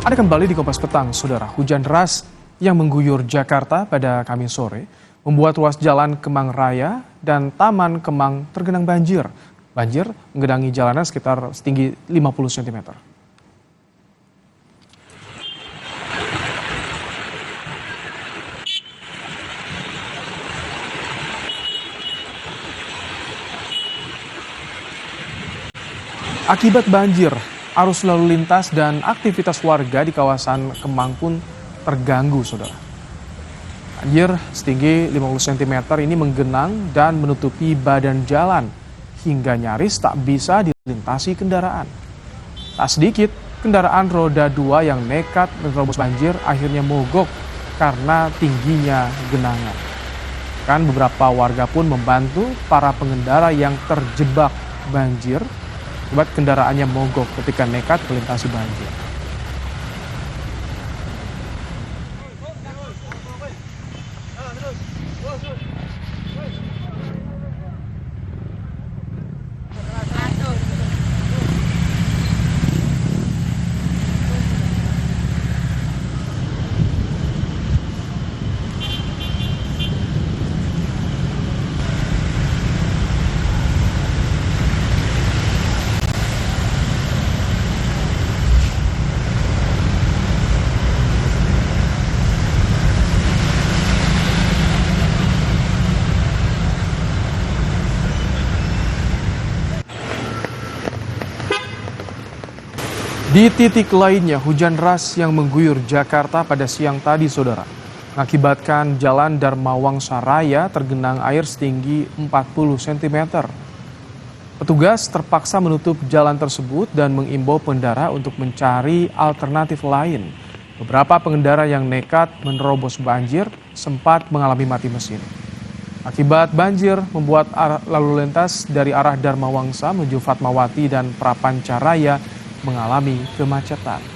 Ada kembali di Kompas Petang, saudara. Hujan deras yang mengguyur Jakarta pada Kamis sore membuat ruas jalan Kemang Raya dan Taman Kemang tergenang banjir. Banjir menggenangi jalanan sekitar setinggi 50 cm. Akibat banjir, arus lalu lintas dan aktivitas warga di kawasan Kemang pun terganggu, saudara. Banjir setinggi 50 cm ini menggenang dan menutupi badan jalan hingga nyaris tak bisa dilintasi kendaraan. Tak sedikit kendaraan roda 2 yang nekat menerobos banjir akhirnya mogok karena tingginya genangan. Kan beberapa warga pun membantu para pengendara yang terjebak banjir akibat kendaraannya mogok ketika nekat melintasi banjir. Di titik lainnya, hujan deras yang mengguyur Jakarta pada siang tadi, saudara, mengakibatkan jalan Darmawangsa Raya tergenang air setinggi 40 cm. Petugas terpaksa menutup jalan tersebut dan mengimbau pengendara untuk mencari alternatif lain. Beberapa pengendara yang nekat menerobos banjir sempat mengalami mati mesin. Akibat banjir membuat lalu lintas dari arah Darmawangsa menuju Fatmawati dan Prapanca Raya mengalami kemacetan.